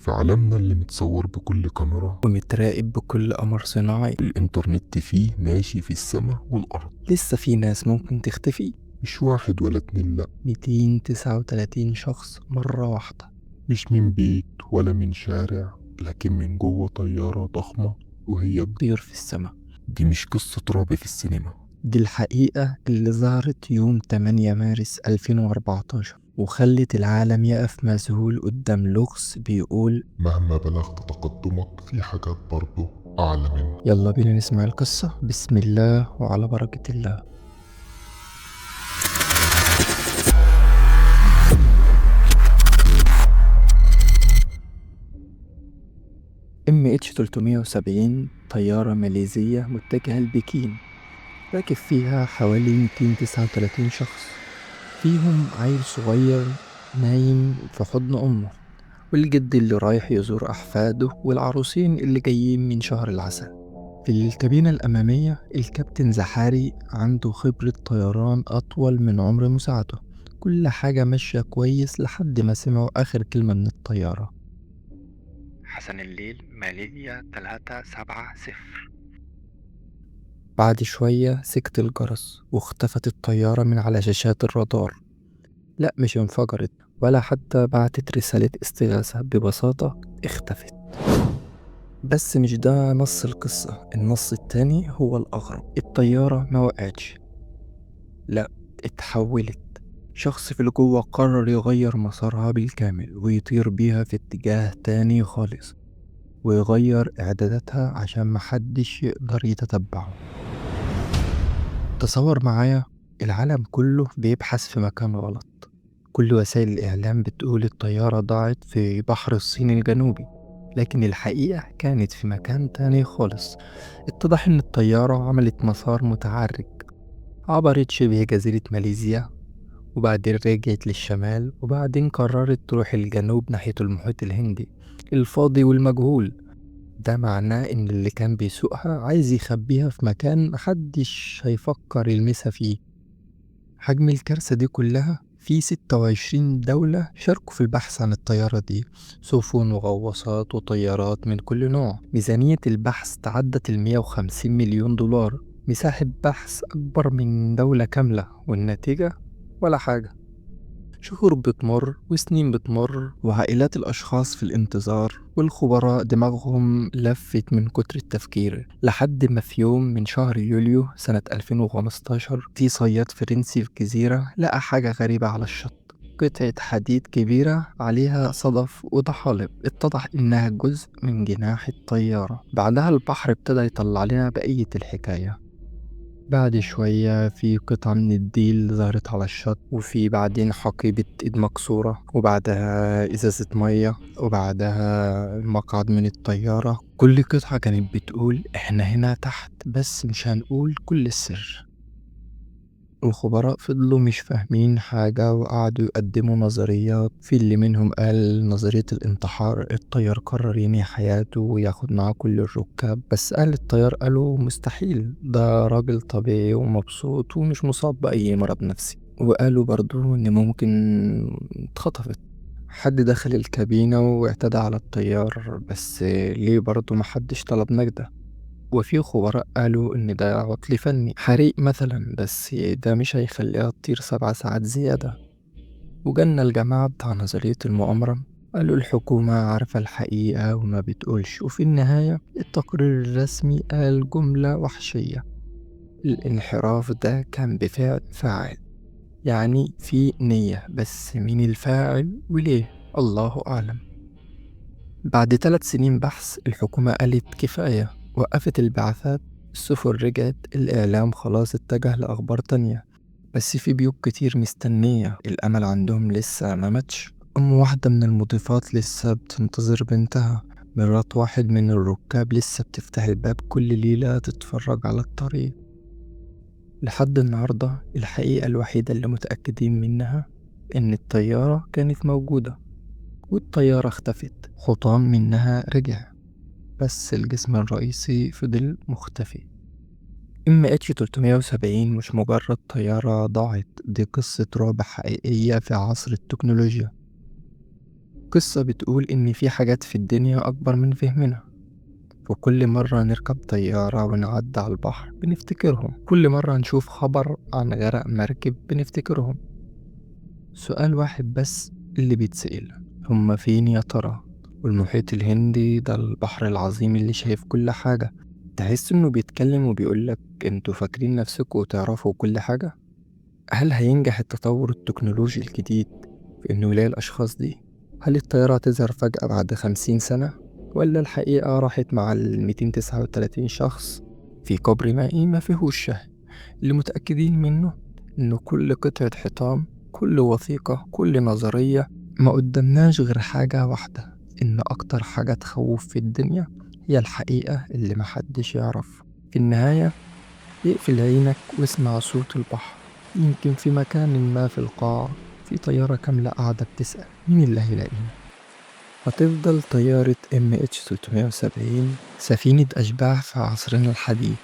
في عالمنا اللي متصور بكل كاميرا، ومتراقب بكل قمر صناعي. الإنترنت فيه ماشي في السماء والأرض. لسه في ناس ممكن تختفي. مش واحد ولا اتنين، لأ. 239 شخص مرة واحدة. مش من بيت ولا من شارع، لكن من جوه طيارة ضخمة وهي طير في السماء. دي مش قصة رعب في السينما. دي الحقيقة اللي ظهرت يوم 8 مارس 2014 وخلت العالم يقف مذهول قدام لغز بيقول مهما بلغت تقدمك في حاجات برضه أعلى منه. يلا بينا نسمع القصة. بسم الله وعلى بركة الله. MH370 طيارة ماليزية متجهة لبكين، راكب فيها حوالي 239 شخص، فيهم عيل صغير نايم في حضن أمه، والجد اللي رايح يزور أحفاده، والعروسين اللي جايين من شهر العسل. في الكابينة الأمامية الكابتن زحاري عنده خبرة طيران أطول من عمر مساعده. كل حاجة ماشية كويس لحد ما سمعوا آخر كلمة من الطيارة: حسن الليل ماليزيا 370. بعد شوية سكت الجرس واختفت الطيارة من على شاشات الرادار. لا، مش انفجرت ولا حتى بعتت رسالة استغاثة، ببساطة اختفت. بس مش ده نص القصة. النص التاني هو الأغرب. الطيارة ما وقعتش، لا، اتحولت. شخص في الجوه قرر يغير مسارها بالكامل ويطير بيها في اتجاه تاني خالص، ويغير إعداداتها عشان محدش يقدر يتتبعه. تصور معايا، العالم كله بيبحث في مكان غلط. كل وسائل الإعلام بتقول الطيارة ضاعت في بحر الصين الجنوبي، لكن الحقيقة كانت في مكان تاني خالص. اتضح إن الطيارة عملت مسار متعرج، عبرت شبه جزيرة ماليزيا، وبعدين رجعت للشمال، وبعدين قررت تروح الجنوب ناحية المحيط الهندي الفاضي والمجهول. ده معناه إن اللي كان بيسوقها عايز يخبيها في مكان محدش هيفكر يلمسها فيه. حجم الكارثة دي كلها، في 26 دولة شاركوا في البحث عن الطيارة دي، سفن وغواصات وطيارات من كل نوع. ميزانية البحث تعدت 150 مليون دولار. مساحة بحث أكبر من دولة كاملة، والنتيجة ولا حاجة. شهور بتمر وسنين بتمر وعائلات الأشخاص في الانتظار، والخبراء دماغهم لفت من كتر التفكير، لحد ما في يوم من شهر يوليو سنة 2015 في صياد فرنسي في جزيرة لقى حاجة غريبة على الشط. قطعة حديد كبيرة عليها صدف وطحالب، اتضح إنها جزء من جناح الطيارة. بعدها البحر ابتدى يطلع لنا بقية الحكاية. بعد شوية في قطعة من الديل ظهرت على الشط، وفي بعدين حقيبة إيد مكسورة، وبعدها إزازة مية، وبعدها مقعد من الطيارة. كل قطعة كانت بتقول إحنا هنا تحت، بس مش هنقول كل السر. الخبراء فضلوا مش فاهمين حاجة وقعدوا يقدموا نظريات. في اللي منهم قال نظرية الانتحار، الطيار قرر ينهي حياته وياخد معاه كل الركاب. بس قال الطيار قالوا مستحيل، ده راجل طبيعي ومبسوط ومش مصاب بأي مرض نفسي. وقالوا برضو إن ممكن اتخطفت، حد دخل الكابينة واعتدى على الطيار، بس ليه برضو محدش طلب نجدة. وفي خبراء قالوا إن ده عطل فني، حريق مثلا، بس ده مش هيخليها تطير 7 ساعات زيادة. وجالنا الجماعة بتاع نظرية المؤامرة، قالوا الحكومة عارفة الحقيقة وما بتقولش. وفي النهاية التقرير الرسمي قال جملة وحشية: الانحراف ده كان بفعل فاعل. يعني في نية، بس مين الفاعل وليه الله أعلم. بعد 3 سنين بحث الحكومة قالت كفاية، وقفت البعثات، السفن رجعت، الإعلام خلاص اتجه لأخبار تانية. بس في بيوت كتير مستنية، الأمل عندهم لسه ما ماتش. واحدة من المضيفات لسه بتنتظر بنتها. مرات واحد من الركاب لسه بتفتح الباب كل ليلة تتفرج على الطريق. لحد النهاردة الحقيقة الوحيدة اللي متأكدين منها إن الطيارة كانت موجودة، والطيارة اختفت، حطام منها رجع، بس الجسم الرئيسي فضل مختفي. MH370 مش مجرد طيارة ضاعت، دي قصة رعب حقيقية في عصر التكنولوجيا. قصة بتقول إن في حاجات في الدنيا أكبر من فهمنا، وكل مرة نركب طيارة ونعدي على البحر بنفتكرهم، كل مرة نشوف خبر عن غرق مركب بنفتكرهم. سؤال واحد بس اللي بيتسأل، هما فين يا ترى؟ والمحيط الهندي ده البحر العظيم اللي شايف كل حاجة، تحس إنه بيتكلم وبيقولك انتوا فاكرين نفسكوا وتعرفوا كل حاجة؟ هل هينجح التطور التكنولوجي الجديد في إنه يلاقي الأشخاص دي؟ هل الطيارة تظهر فجأة بعد 50 سنة؟ ولا الحقيقة راحت مع 239 شخص في قبر مائي ما فيهوش شهر؟ اللي متأكدين منه إنه كل قطعة حيطان، كل وثيقة، كل نظرية، ما قدامناش غير حاجة واحدة، إن أكتر حاجة تخوف في الدنيا هي الحقيقة اللي محدش يعرف. في النهاية اقفل عينك واسمع صوت البحر، يمكن في مكان ما في القاع في طيارة كاملة قاعدة بتسأل مين اللي هيلاقينا. هتفضل طيارة MH370 سفينة أشباح في عصرنا الحديث،